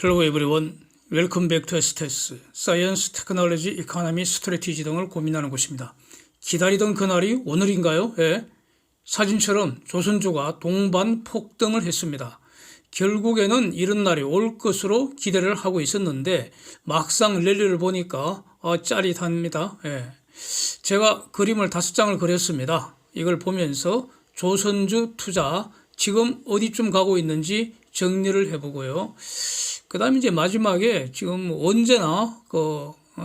Hello everyone. Welcome back to STS. Science, Technology, Economy, Strategy 등을 고민하는 곳입니다. 기다리던 그날이 오늘인가요? 예. 사진처럼 조선주가 동반 폭등을 했습니다. 결국에는 이런 날이 올 것으로 기대를 하고 있었는데 막상 랠리를 보니까 짜릿합니다. 예. 제가 그림을 5장을 그렸습니다. 이걸 보면서 조선주 투자 지금 어디쯤 가고 있는지 정리를 해보고요. 그 다음에 이제 마지막에 지금 언제나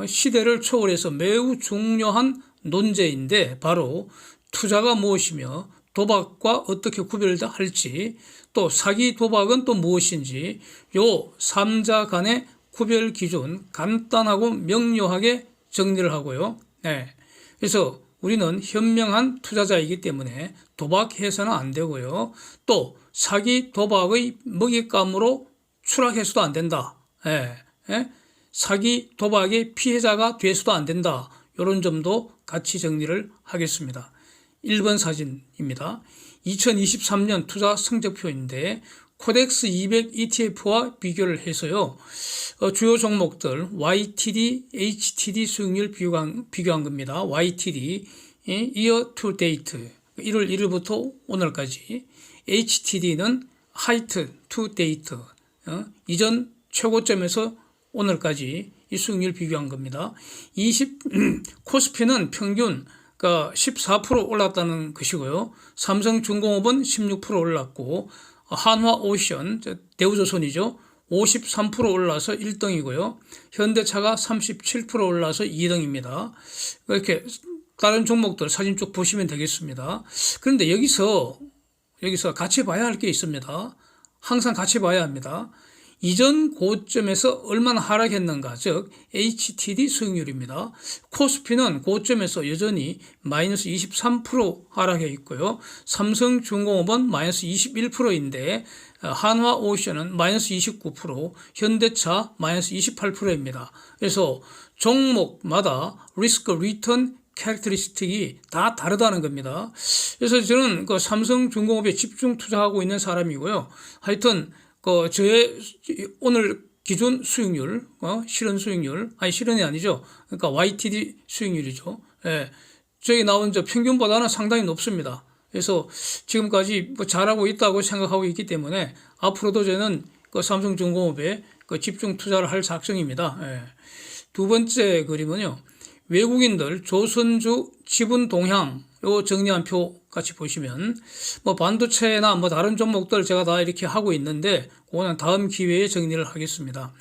시대를 초월해서 매우 중요한 논제인데 바로 투자가 무엇이며 도박과 어떻게 구별할지 또 사기 도박은 또 무엇인지 요 3자 간의 구별 기준 간단하고 명료하게 정리를 하고요. 네. 그래서 우리는 현명한 투자자이기 때문에 도박해서는 안 되고요. 또 사기 도박의 먹잇감으로 추락해서도 안 된다. 예, 예? 사기 도박의 피해자가 돼서도 안 된다. 이런 점도 같이 정리를 하겠습니다. 1번 사진입니다. 2023년 투자 성적표인데 코덱스 200 ETF와 비교를 해서요. 주요 종목들 YTD, HTD 수익률 비교한 겁니다. YTD, Year to Date, 1월 1일부터 오늘까지. HTD는 Height to Date, 이전 최고점에서 오늘까지 이 수익률 비교한 겁니다. 코스피는 평균 14% 올랐다는 것이고요. 삼성중공업은 16% 올랐고 한화오션, 대우조선이죠. 53% 올라서 1등이고요. 현대차가 37% 올라서 2등입니다. 이렇게 다른 종목들 사진 쭉 보시면 되겠습니다. 그런데 여기서 같이 봐야 할 게 있습니다. 항상 같이 봐야 합니다. 이전 고점에서 얼마나 하락했는가, 즉 HTD 수익률입니다. 코스피는 고점에서 여전히 마이너스 23% 하락해 있고요. 삼성중공업은 마이너스 21%인데 한화오션은 마이너스 29%, 현대차 마이너스 28%입니다. 그래서 종목마다 리스크 리턴 캐릭터리스틱이 다 다르다는 겁니다. 그래서 저는 삼성중공업에 집중 투자하고 있는 사람이고요. 하여튼 저의 오늘 기준 수익률, 실현 수익률, 실현이 아니죠. 그러니까 YTD 수익률이죠. 예. 저기 나온 평균보다는 상당히 높습니다. 그래서 지금까지 잘하고 있다고 생각하고 있기 때문에 앞으로도 저는 삼성중공업에 집중 투자를 할 작정입니다. 예. 두 번째 그림은요. 외국인들 조선주 지분 동향 요 정리한 표 같이 보시면 반도체나 다른 종목들 제가 다 이렇게 하고 있는데 그거는 다음 기회에 정리를 하겠습니다.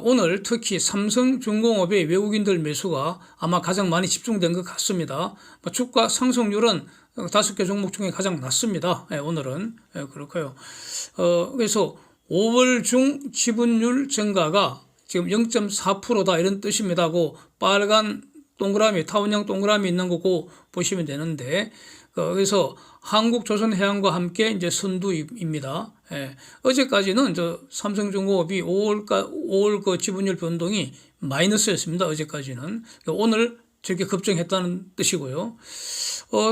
오늘 특히 삼성중공업의 외국인들 매수가 아마 가장 많이 집중된 것 같습니다. 주가 상승률은 5개 종목 중에 가장 낮습니다. 오늘은 그렇고요. 그래서 5월 중 지분율 증가가 지금 0.4%다 이런 뜻입니다. 그 빨간 동그라미, 타원형 동그라미 있는 거고 보시면 되는데, 그래서 한국조선해양과 함께 이제 선두입니다. 예. 어제까지는 삼성중공업이 5월 지분율 변동이 마이너스였습니다. 어제까지는. 오늘 저렇게 급증했다는 뜻이고요.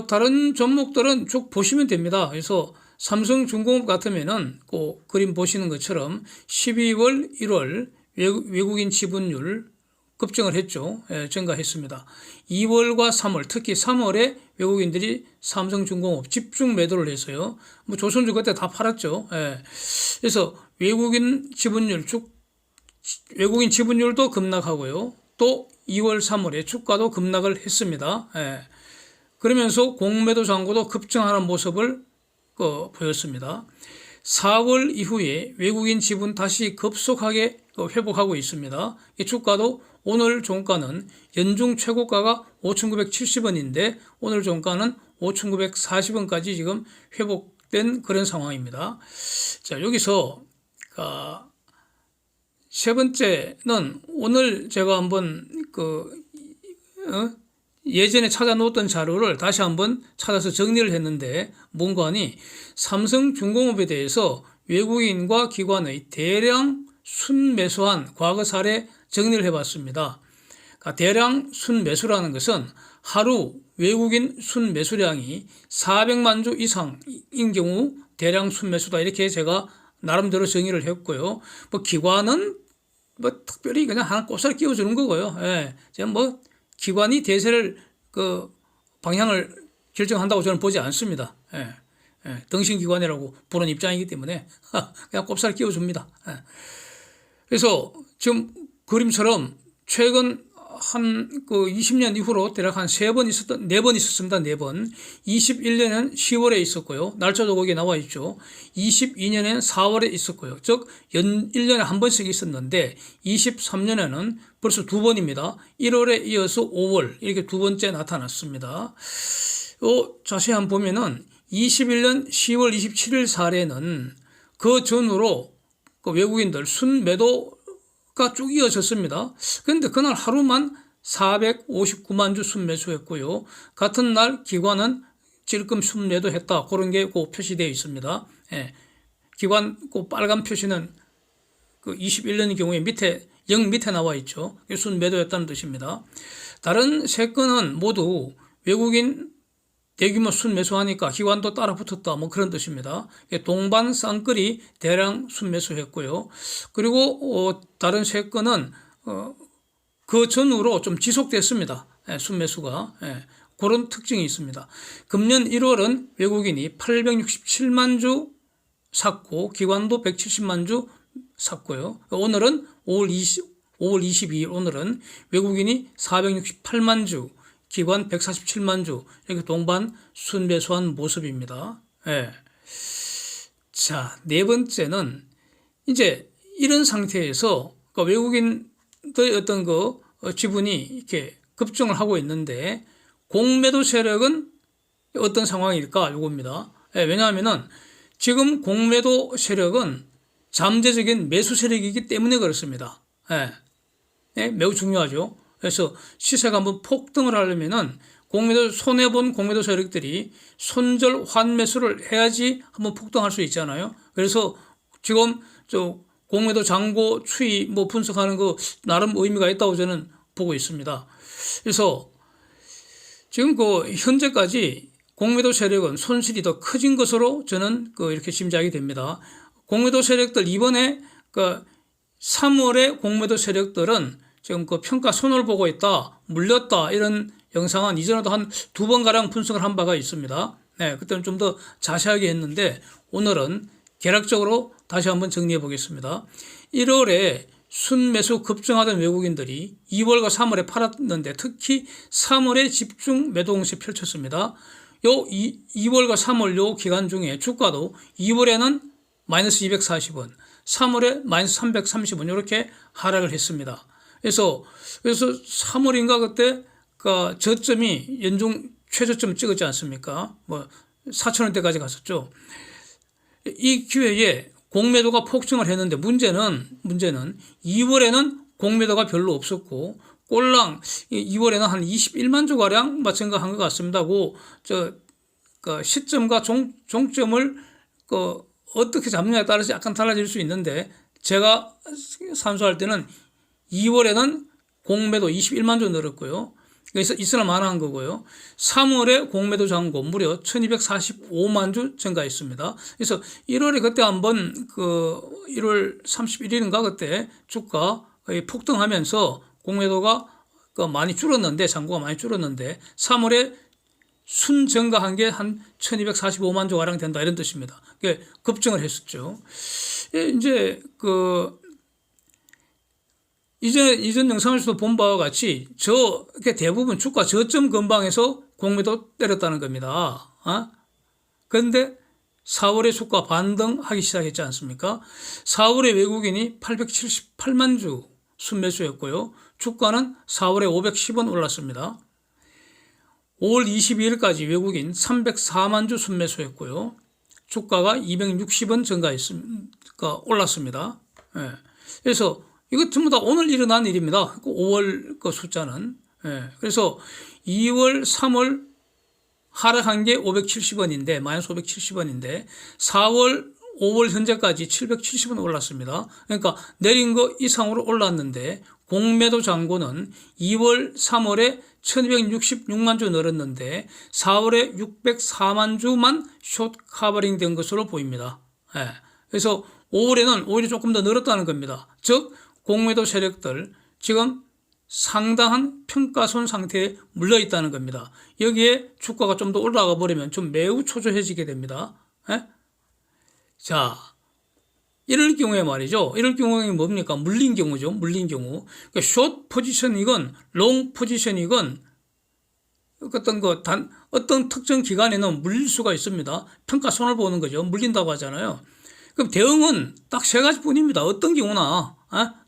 다른 종목들은 쭉 보시면 됩니다. 그래서 삼성중공업 같으면은 그림 보시는 것처럼 12월, 1월 외국인 지분율 급증을 했죠. 예, 증가했습니다. 2월과 3월, 특히 3월에 외국인들이 삼성중공업 집중 매도를 해서요. 조선주 그때 다 팔았죠. 예. 그래서 외국인 지분율도 급락하고요. 또 2월, 3월에 주가도 급락을 했습니다. 예. 그러면서 공매도 잔고도 급증하는 모습을 보였습니다. 4월 이후에 외국인 지분 다시 급속하게 회복하고 있습니다. 이 주가도 오늘 종가는 연중 최고가가 5,970원인데 오늘 종가는 5,940원까지 지금 회복된 그런 상황입니다. 자, 여기서 세 번째는 오늘 제가 한번 예전에 찾아놓았던 자료를 다시 한번 찾아서 정리를 했는데 뭔가니 삼성중공업에 대해서 외국인과 기관의 대량 순매수한 과거 사례 정리를 해봤습니다. 대량 순매수라는 것은 하루 외국인 순매수량이 400만 주 이상인 경우 대량 순매수다 이렇게 제가 나름대로 정의를 했고요. 뭐 기관은 뭐 특별히 그냥 하나 꼽사를 끼워주는 거고요. 예. 저는 뭐 기관이 대세를 그 방향을 결정한다고 저는 보지 않습니다. 예. 예. 등신기관이라고 보는 입장이기 때문에 그냥 꼽사를 끼워줍니다. 예. 그래서 지금 그림처럼 최근 한 그 20년 이후로 대략 한 4번 있었습니다. 4번. 21년엔 10월에 있었고요. 날짜도 거기에 나와 있죠. 22년엔 4월에 있었고요. 즉, 1년에 한 번씩 있었는데, 23년에는 벌써 2번입니다. 1월에 이어서 5월, 이렇게 2번째 나타났습니다. 자세히 한번 보면은, 21년 10월 27일 사례는 그 전후로 그 외국인들 순매도가 쭉 이어졌습니다. 그런데 그날 하루만 459만 주 순매수했고요. 같은 날 기관은 찔끔 순매도했다. 그런 게 그 표시되어 있습니다. 예. 기관 그 빨간 표시는 그 21년의 경우에 밑에 0 밑에 나와 있죠. 순매도였다는 뜻입니다. 다른 세 건은 모두 외국인 대규모 순매수하니까 기관도 따라 붙었다. 뭐 그런 뜻입니다. 동반 쌍끌이 대량 순매수했고요. 그리고 다른 세 건은 그 전후로 좀 지속됐습니다. 순매수가. 그런 특징이 있습니다. 금년 1월은 외국인이 867만 주 샀고 기관도 170만 주 샀고요. 오늘은 5월 22일 오늘은 외국인이 468만 주 기관 147만 주 이렇게 동반 순매수한 모습입니다. 예. 자, 네 번째는 이제 이런 상태에서 그러니까 외국인의 어떤 그 지분이 이렇게 급증을 하고 있는데 공매도 세력은 어떤 상황일까? 이겁니다. 예, 왜냐하면은 지금 공매도 세력은 잠재적인 매수 세력이기 때문에 그렇습니다. 예. 예, 매우 중요하죠. 그래서 시세가 한번 폭등을 하려면은 손해본 공매도 세력들이 손절 환매수를 해야지 한번 폭등할 수 있잖아요. 그래서 지금 공매도 잔고 추이 뭐 분석하는 거 나름 의미가 있다고 저는 보고 있습니다. 그래서 지금 그 현재까지 공매도 세력은 손실이 더 커진 것으로 저는 이렇게 짐작이 됩니다. 공매도 세력들 이번에 3월에 공매도 세력들은 지금 평가 손을 보고 있다, 물렸다, 이런 영상은 이전에도 한 2번가량 분석을 한 바가 있습니다. 네, 그때는 좀 더 자세하게 했는데, 오늘은 개략적으로 다시 한번 정리해 보겠습니다. 1월에 순매수 급증하던 외국인들이 2월과 3월에 팔았는데, 특히 3월에 집중 매도 공세 펼쳤습니다. 2월과 3월 요 기간 중에 주가도 2월에는 마이너스 240원, 3월에 마이너스 330원, 이렇게 하락을 했습니다. 그래서 3월인가 그때 저점이 연중 최저점 찍었지 않습니까? 뭐 4,000원대까지 갔었죠. 이 기회에 공매도가 폭증을 했는데 문제는 2월에는 공매도가 별로 없었고 꼴랑 2월에는 한 21만 주 가량 생각한 것 같습니다. 시점과 종점을 어떻게 잡느냐에 따라서 약간 달라질 수 있는데 제가 산수할 때는 2월에는 공매도 21만 주 늘었고요. 그래서 있으나 마나한 거고요. 3월에 공매도 잔고 무려 1245만 주 증가했습니다. 그래서 1월에 그때 한번 1월 31일인가 그때 주가 폭등하면서 공매도가 많이 줄었는데, 잔고가 많이 줄었는데 3월에 순 증가한 게 한 1245만 주 가량 된다, 이런 뜻입니다. 급증을 했었죠. 이제 이전 영상에서도 본 바와 같이 대부분 주가 저점 근방에서 공매도 때렸다는 겁니다. 그런데 4월에 주가 반등하기 시작했지 않습니까? 4월에 외국인이 878만 주 순매수했고요. 주가는 4월에 510원 올랐습니다. 5월 22일까지 외국인 304만 주 순매수했고요. 주가가 260원 올랐습니다. 예. 그래서 이거 전부 다 오늘 일어난 일입니다. 5월 숫자는. 예. 그래서 2월, 3월 하락한 게 570원인데, 마이너스 570원인데, 4월, 5월 현재까지 770원 올랐습니다. 그러니까 내린 거 이상으로 올랐는데, 공매도 잔고는 2월, 3월에 1266만 주 늘었는데, 4월에 604만 주만 숏 커버링 된 것으로 보입니다. 예. 그래서 5월에는 오히려 조금 더 늘었다는 겁니다. 즉 공매도 세력들 지금 상당한 평가손 상태에 물려 있다는 겁니다. 여기에 주가가 좀 더 올라가 버리면 좀 매우 초조해지게 됩니다. 에? 자, 이럴 경우에 말이죠. 이럴 경우에 뭡니까? 물린 경우죠. 물린 경우. 그러니까 숏 포지션이건 롱 포지션이건 어떤 특정 기간에는 물릴 수가 있습니다. 평가손을 보는 거죠. 물린다고 하잖아요. 그럼 대응은 딱 세 가지뿐입니다. 어떤 경우나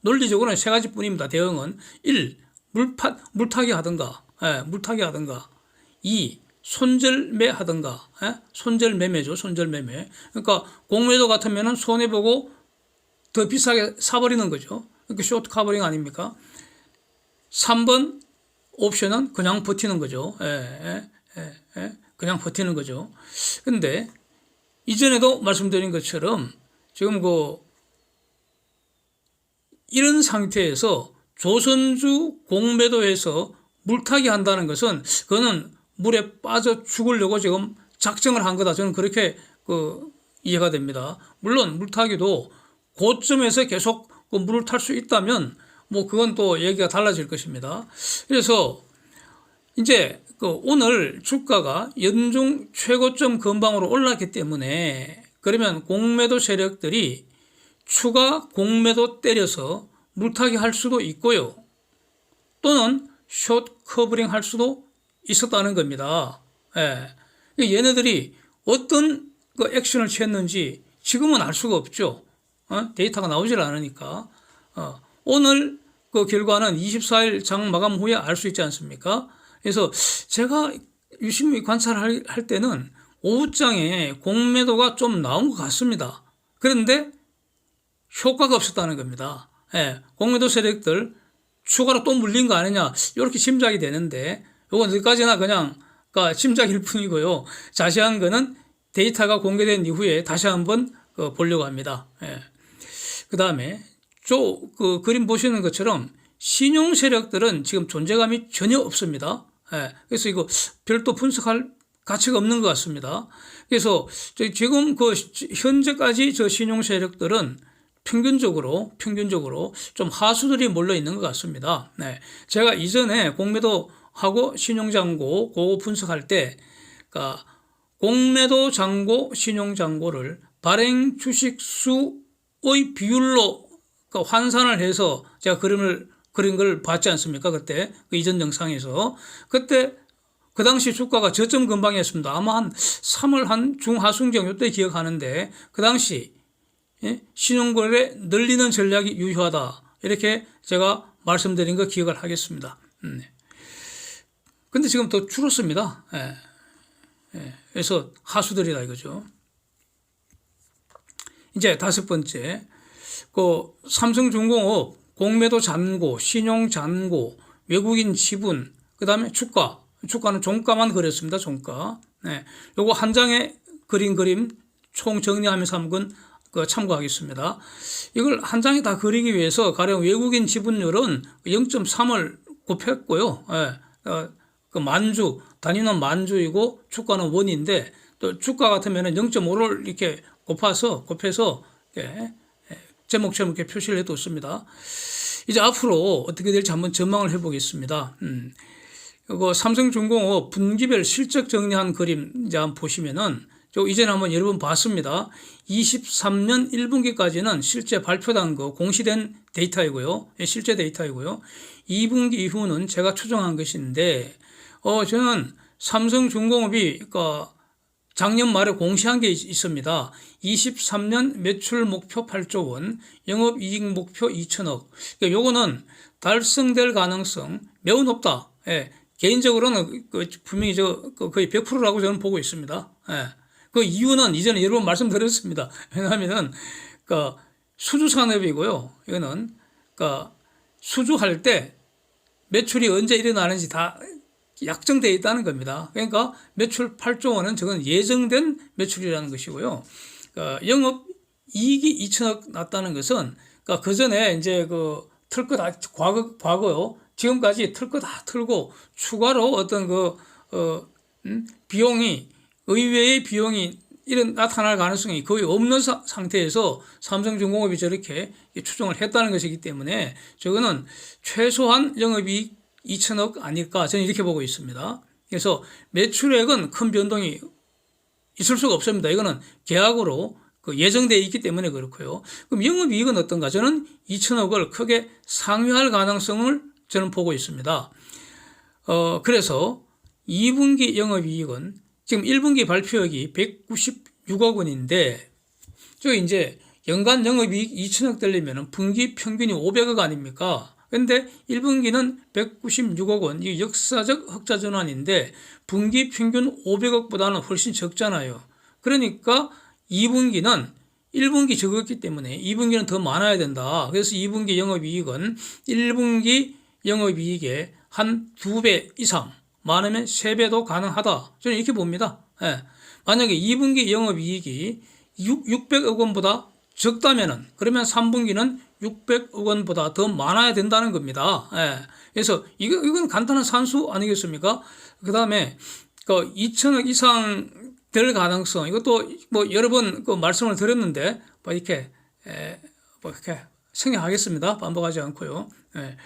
논리적으로는 세 가지뿐입니다. 대응은 1. 물타기 하든가, 물타기 하든가. 2. 손절매 하든가, 손절매매죠. 손절매매. 그러니까 공매도 같으면은 손해보고 더 비싸게 사버리는 거죠. 그러니까 쇼트 커버링 아닙니까? 3번 옵션은 그냥 버티는 거죠. 그냥 버티는 거죠. 근데 이전에도 말씀드린 것처럼 지금 이런 상태에서 조선주 공매도에서 물타기 한다는 것은 그거는 물에 빠져 죽으려고 지금 작정을 한 거다. 저는 그렇게 이해가 됩니다. 물론 물타기도 고점에서 계속 물을 탈 수 있다면 뭐 그건 또 얘기가 달라질 것입니다. 그래서 이제 오늘 주가가 연중 최고점 근방으로 올랐기 때문에 그러면 공매도 세력들이 추가 공매도 때려서 물타기 할 수도 있고요. 또는 숏 커버링 할 수도 있었다는 겁니다. 얘네들이 어떤 액션을 취했는지 지금은 알 수가 없죠. 데이터가 나오질 않으니까. 오늘 결과는 24일 장 마감 후에 알 수 있지 않습니까? 그래서 제가 유심히 관찰할 때는 오후장에 공매도가 좀 나온 것 같습니다. 그런데 효과가 없었다는 겁니다. 공매도 세력들 추가로 또 물린 거 아니냐 이렇게 짐작이 되는데 이건 어디까지나 그냥 짐작일 뿐이고요. 자세한 거는 데이터가 공개된 이후에 다시 한번 보려고 합니다. 그 다음에 그림 보시는 것처럼 신용 세력들은 지금 존재감이 전혀 없습니다. 그래서 이거 별도 분석할 가치가 없는 것 같습니다. 그래서 지금 현재까지 저 신용 세력들은 평균적으로 좀 하수들이 몰려 있는 것 같습니다. 제가 이전에 공매도하고 신용잔고 그거 분석할 때 공매도 잔고 신용잔고를 발행 주식 수의 비율로 환산을 해서 제가 그린 걸 봤지 않습니까? 그때 이전 영상에서 그때 그 당시 주가가 저점 근방이었습니다. 아마 한 3월 한 중하순경 이때 기억하는데 그 당시 신용거래 늘리는 전략이 유효하다 이렇게 제가 말씀드린 거 기억을 하겠습니다. 근데 지금 더 줄었습니다. 그래서 하수들이다 이거죠. 이제 다섯 번째, 삼성중공업 공매도 잔고, 신용 잔고, 외국인 지분, 그 다음에 주가는 종가만 그렸습니다. 종가. 요거 한 장에 그린 그림 총 정리하면서 한번 참고하겠습니다. 이걸 한 장에 다 그리기 위해서 가령 외국인 지분율은 0.3을 곱했고요. 단위는 만주이고 주가는 원인데 또 주가 같으면 0.5를 이렇게 곱해서 제목처럼 이렇게 표시를 해뒀습니다. 이제 앞으로 어떻게 될지 한번 전망을 해보겠습니다. 삼성중공업 분기별 실적 정리한 그림 이제 한번 보시면은 이전에 한번 여러 번 봤습니다. 23년 1분기까지는 실제 발표된 공시된 데이터이고요. 실제 데이터이고요. 2분기 이후는 제가 추정한 것인데, 저는 삼성중공업이 작년 말에 공시한 게 있습니다. 23년 매출 목표 8조 원, 영업이익 목표 2천억. 요거는 달성될 가능성 매우 높다. 개인적으로는 분명히 거의 100%라고 저는 보고 있습니다. 그 이유는 이전에 여러 번 말씀드렸습니다. 왜냐하면은 수주 산업이고요. 이거는 수주할 때 매출이 언제 일어나는지 다 약정되어 있다는 겁니다. 그러니까 매출 8조 원은 저건 예정된 매출이라는 것이고요. 영업 이익이 2천억 났다는 것은 그 전에 이제 틀 거 다 과거요. 지금까지 틀 거 다 틀고 추가로 어떤 비용이 의외의 비용이 이런 나타날 가능성이 거의 없는 상태에서 삼성중공업이 저렇게 추정을 했다는 것이기 때문에 저거는 최소한 영업이익 2천억 아닐까 저는 이렇게 보고 있습니다. 그래서 매출액은 큰 변동이 있을 수가 없습니다. 이거는 계약으로 예정되어 있기 때문에 그렇고요. 그럼 영업이익은 어떤가? 저는 2천억을 크게 상회할 가능성을 저는 보고 있습니다. 그래서 2분기 영업이익은 지금 1분기 발표액이 196억 원인데 저 이제 연간 영업이익 2천억 되려면 분기 평균이 500억 아닙니까? 근데 1분기는 196억 원, 이 역사적 흑자 전환인데 분기 평균 500억보다는 훨씬 적잖아요. 그러니까 2분기는 1분기 적었기 때문에 2분기는 더 많아야 된다. 그래서 2분기 영업이익은 1분기 영업이익의 한 2배 이상, 많으면 3배도 가능하다. 저는 이렇게 봅니다. 예. 만약에 2분기 영업이익이 600억 원보다 적다면은 그러면 3분기는 600억 원보다 더 많아야 된다는 겁니다. 예. 그래서 이건 간단한 산수 아니겠습니까? 그 다음에 2천억 이상 될 가능성, 이것도 뭐 여러 번 말씀을 드렸는데 뭐 이렇게 생략하겠습니다. 반복하지 않고요. 예.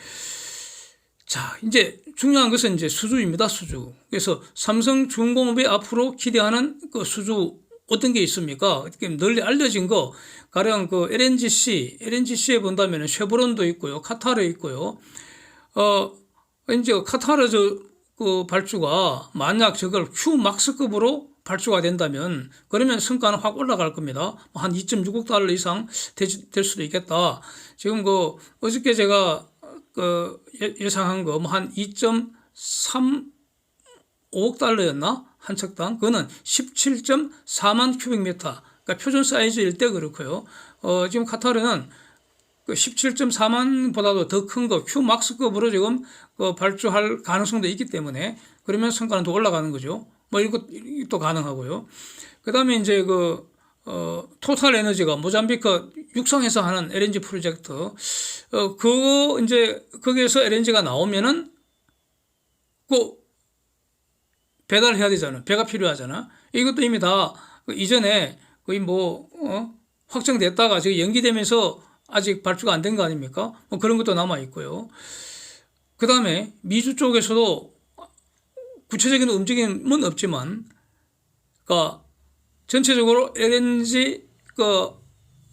자, 이제 중요한 것은 이제 수주입니다. 수주. 그래서 삼성중공업이 앞으로 기대하는 수주 어떤 게 있습니까? 널리 알려진 거, 가령 LNGC에 본다면 쉐보론도 있고요. 카타르 있고요. 이제 카타르 발주가 만약 저걸 Q막스급으로 발주가 된다면 그러면 성과는 확 올라갈 겁니다. 한 2.6억 달러 이상 될 수도 있겠다. 지금 어저께 제가 예상한 거 한 2.35억 달러였나? 한 척당. 그거는 17.4만 큐빅미터. 그러니까 표준 사이즈일 때 그렇고요. 지금 카타르는 17.4만보다도 더 큰 거, Q막스급으로 지금 발주할 가능성도 있기 때문에 그러면 성과는 더 올라가는 거죠. 뭐 이것도 가능하고요. 그 다음에 이제 토탈 에너지가 모잠비크 육상에서 하는 LNG 프로젝트, 그거 이제 거기에서 LNG가 나오면은 배달해야 되잖아. 배가 필요하잖아. 이것도 이미 다 이전에 거의 확정됐다가 지금 연기되면서 아직 발주가 안 된 거 아닙니까? 뭐 그런 것도 남아 있고요. 그 다음에 미주 쪽에서도 구체적인 움직임은 없지만, 전체적으로 LNG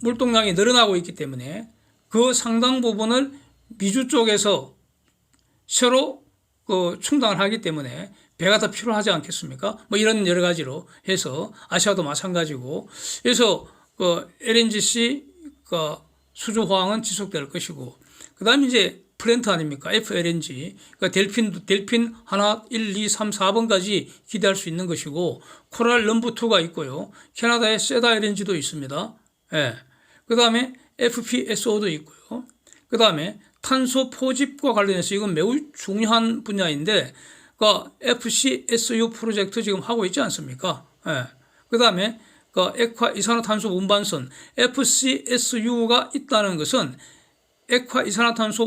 물동량이 늘어나고 있기 때문에 그 상당 부분을 미주 쪽에서 새로 충당을 하기 때문에 배가 더 필요하지 않겠습니까? 뭐 이런 여러 가지로 해서 아시아도 마찬가지고, 그래서 LNGC 수주 호황은 지속될 것이고, 그 다음에 이제 플랜트 아닙니까? FLNG. 델핀 하나, 1, 2, 3, 4번까지 기대할 수 있는 것이고, 코랄 넘버 2가 있고요. 캐나다의 세다 LNG도 있습니다. 예. 그 다음에 FPSO도 있고요. 그 다음에 탄소 포집과 관련해서 이건 매우 중요한 분야인데, FCSU 프로젝트 지금 하고 있지 않습니까? 예. 그 다음에 액화 이산화탄소 운반선, FCSU가 있다는 것은 액화 이산화탄소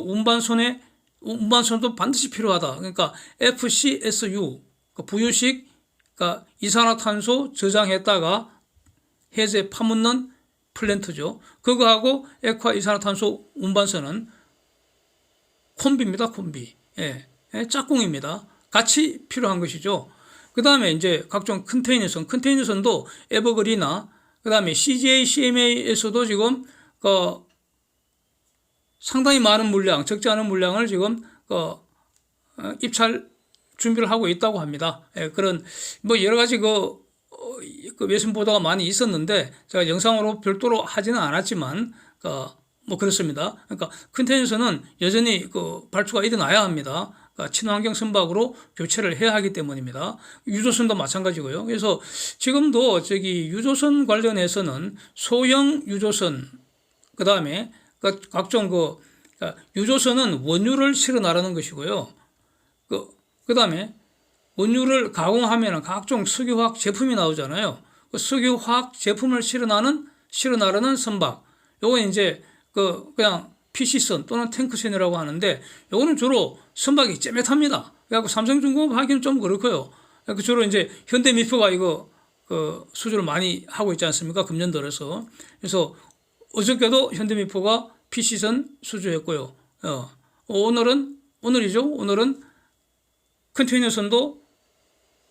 운반선도 반드시 필요하다. 그러니까 FCSU, 부유식 이산화탄소 저장했다가 해제 파묻는 플랜트죠. 그거하고 액화 이산화탄소 운반선은 콤비입니다. 콤비. 예. 짝꿍입니다. 같이 필요한 것이죠. 그 다음에 이제 각종 컨테이너선도 에버그리나, 그 다음에 CJ, CMA에서도 지금 상당히 많은 물량, 적지 않은 물량을 지금 입찰 준비를 하고 있다고 합니다. 예, 그런 여러 가지 외신 보도가 많이 있었는데 제가 영상으로 별도로 하지는 않았지만 그렇습니다. 그러니까 컨테이너선은 여전히 발주가 일어나야 합니다. 친환경 선박으로 교체를 해야 하기 때문입니다. 유조선도 마찬가지고요. 그래서 지금도 유조선 관련해서는 소형 유조선, 그 다음에 각종 유조선은 원유를 실어 나르는 것이고요. 그 다음에 원유를 가공하면 각종 석유화학 제품이 나오잖아요. 석유화학 제품을 실어 나르는 선박. 요건 이제 그냥 PC선 또는 탱크선이라고 하는데, 요거는 주로 선박이 째매탑니다. 그래갖고 삼성중공업 하기는 좀 그렇고요. 주로 이제 현대미표가 이거 그 수주를 많이 하고 있지 않습니까? 금년 들어서. 그래서 어저께도 현대미포가 PC선 수주했고요. 오늘은 컨테이너선도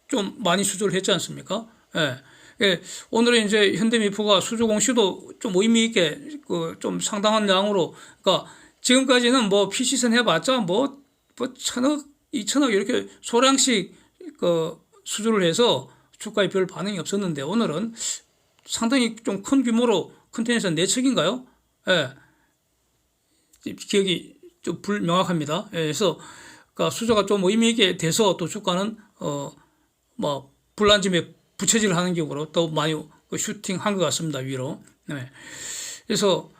좀 많이 수주를 했지 않습니까? 예. 예, 오늘은 이제 현대미포가 수주 공시도 좀 의미 있게 그 좀 상당한 양으로, 그러니까 지금까지는 뭐 PC선 해봤자 뭐 1,000억, 2,000억 이렇게 소량씩 그 수주를 해서 주가에 별 반응이 없었는데 오늘은 상당히 좀 큰 규모로 컨테이너선 4척인가요? 예, 기억이 좀 불명확합니다. 예, 그래서 그러니까 수주가 좀 의미 있게 돼서 또 주가는 뭐 불난짐에 부채질을 하는 격으로 또 많이 슈팅한 것 같습니다. 위로. 네. 그래서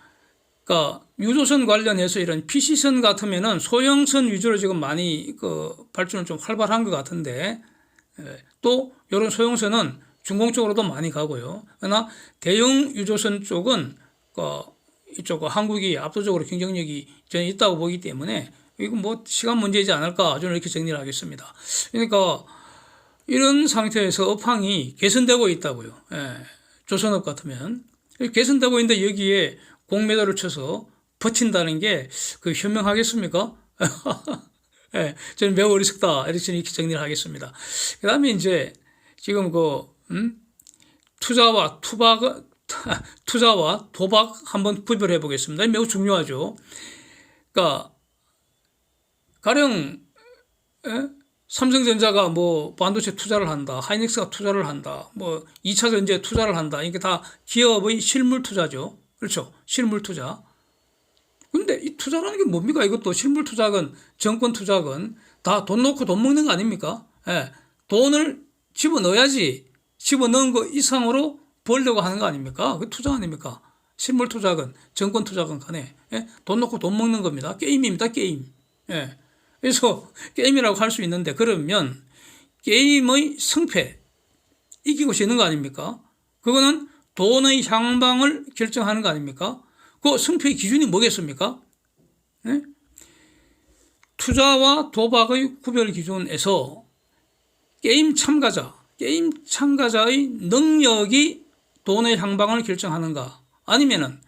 그러니까 유조선 관련해서 이런 PC선 같으면은 소형선 위주로 지금 많이 그 발전을 좀 활발한 것 같은데, 또 이런 소형선은 중공 쪽으로도 많이 가고요. 그러나 대형 유조선 쪽은 이쪽 한국이 압도적으로 경쟁력이 저는 있다고 보기 때문에 이건 뭐 시간 문제이지 않을까, 저는 이렇게 정리를 하겠습니다. 그러니까 이런 상태에서 업황이 개선되고 있다고요. 예, 조선업 같으면 개선되고 있는데 여기에 공매도를 쳐서 버틴다는 게 그 현명하겠습니까? 예, 저는 매우 어리석다, 이렇게 정리를 하겠습니다. 그 다음에 이제 지금 투자와 도박 한번 구별해 보겠습니다. 매우 중요하죠. 그러니까 가령 삼성전자가 뭐 반도체 투자를 한다, 하이닉스가 투자를 한다, 뭐 2차 전지에 투자를 한다. 이게 다 기업의 실물 투자죠. 그렇죠? 실물 투자. 근데 이 투자라는 게 뭡니까? 이것도 실물 투자건 정권 투자건 다 돈 놓고 돈 먹는 거 아닙니까? 예. 돈을 집어넣어야지 집어넣은 거 이상으로 벌려고 하는 거 아닙니까? 그 투자 아닙니까? 실물 투자건 정권 투자건 간에, 예? 돈 놓고 돈 먹는 겁니다. 게임입니다. 게임. 예. 그래서 게임이라고 할 수 있는데, 그러면 게임의 승패, 이기고 지는 거 아닙니까? 그거는 돈의 향방을 결정하는 거 아닙니까? 그 승패의 기준이 뭐겠습니까? 네? 투자와 도박의 구별 기준에서 게임 참가자의 능력이 돈의 향방을 결정하는가, 아니면은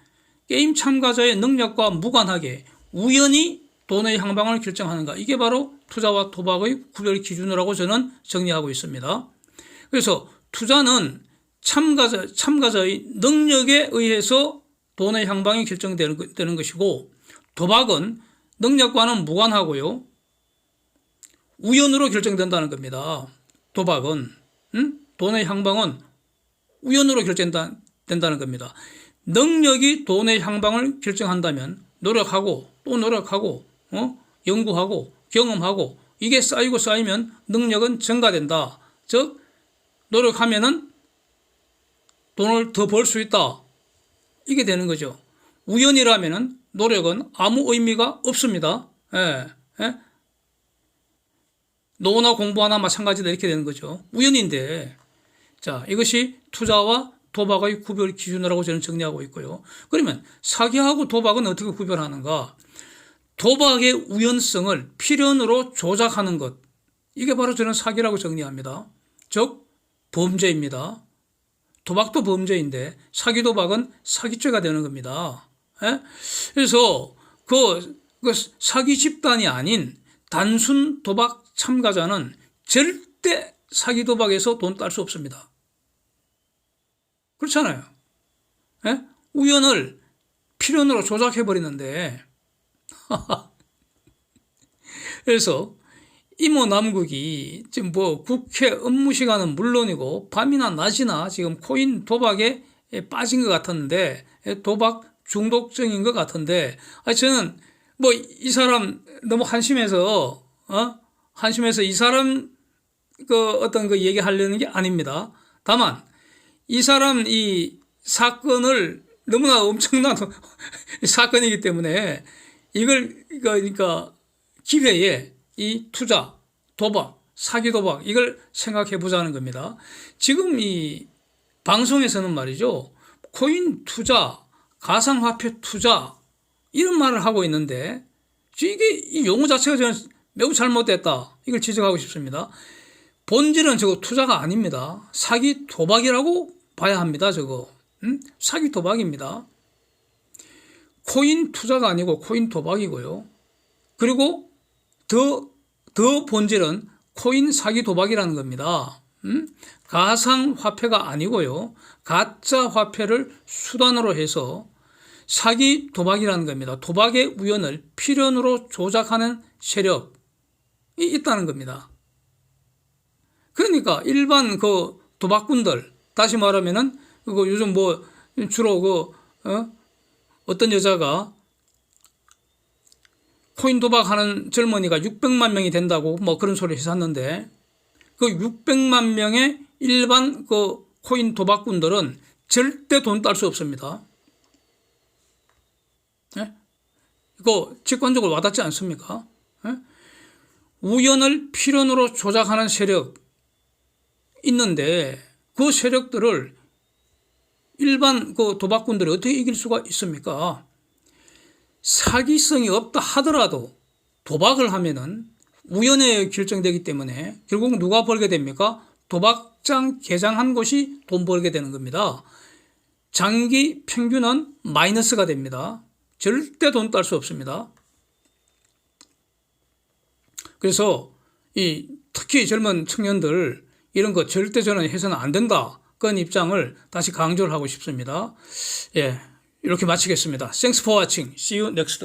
게임 참가자의 능력과 무관하게 우연히 돈의 향방을 결정하는가, 이게 바로 투자와 도박의 구별 기준이라고 저는 정리하고 있습니다. 그래서 투자는 참가자의 능력에 의해서 돈의 향방이 결정되는 것이고, 도박은 능력과는 무관하고요, 우연으로 결정된다는 겁니다. 도박은 돈의 향방은 우연으로 결정된다는 겁니다. 능력이 돈의 향방을 결정한다면 노력하고 또 노력하고 연구하고 경험하고 이게 쌓이고 쌓이면 능력은 증가된다. 즉 노력하면은 돈을 더 벌 수 있다. 이게 되는 거죠. 우연이라면은 노력은 아무 의미가 없습니다. 예, 예? 노나 공부하나 마찬가지다, 이렇게 되는 거죠. 우연인데, 자, 이것이 투자와 도박의 구별 기준이라고 저는 정리하고 있고요. 그러면 사기하고 도박은 어떻게 구별하는가? 도박의 우연성을 필연으로 조작하는 것, 이게 바로 저는 사기라고 정리합니다. 즉 범죄입니다. 도박도 범죄인데 사기 도박은 사기죄가 되는 겁니다. 예? 그래서 그 사기 집단이 아닌 단순 도박 참가자는 절대 사기 도박에서 돈 딸 수 없습니다. 그렇잖아요. 예? 우연을 필연으로 조작해 버리는데 그래서 이모 남국이 지금 뭐 국회 업무 시간은 물론이고 밤이나 낮이나 지금 코인 도박에 빠진 것 같았는데, 도박 중독증인 것 같은데, 저는 뭐 이 사람 너무 한심해서 이 사람 어떤 얘기하려는 게 아닙니다. 다만 이 사람 이 사건을 너무나 엄청난 사건이기 때문에 이걸 그러니까 기회에 이 투자, 도박, 사기 도박, 이걸 생각해 보자는 겁니다. 지금 이 방송에서는 말이죠, 코인 투자, 가상화폐 투자, 이런 말을 하고 있는데, 이게 이 용어 자체가 저는 매우 잘못됐다, 이걸 지적하고 싶습니다. 본질은 저거 투자가 아닙니다. 사기 도박이라고 봐야 합니다. 저거 사기 도박입니다. 코인 투자가 아니고 코인 도박이고요. 그리고 더 본질은 코인 사기 도박이라는 겁니다. 가상 화폐가 아니고요. 가짜 화폐를 수단으로 해서 사기 도박이라는 겁니다. 도박의 우연을 필연으로 조작하는 세력이 있다는 겁니다. 그러니까 일반 그 도박꾼들, 다시 말하면은 그거 요즘 뭐 주로 어떤 여자가 코인 도박하는 젊은이가 600만 명이 된다고 뭐 그런 소리 했었는데, 그 600만 명의 일반 그 코인 도박꾼들은 절대 돈 딸 수 없습니다. 예? 이거 직관적으로 와닿지 않습니까? 예? 우연을 필연으로 조작하는 세력 있는데 그 세력들을 일반 그 도박꾼들이 어떻게 이길 수가 있습니까? 사기성이 없다 하더라도 도박을 하면은 우연에 결정되기 때문에 결국 누가 벌게 됩니까? 도박장 개장한 곳이 돈 벌게 되는 겁니다. 장기 평균은 마이너스가 됩니다. 절대 돈 딸 수 없습니다. 그래서 특히 젊은 청년들 이런 거 절대 저는 해서는 안 된다. 그런 입장을 다시 강조를 하고 싶습니다. 예, 이렇게 마치겠습니다. Thanks for watching. See you next.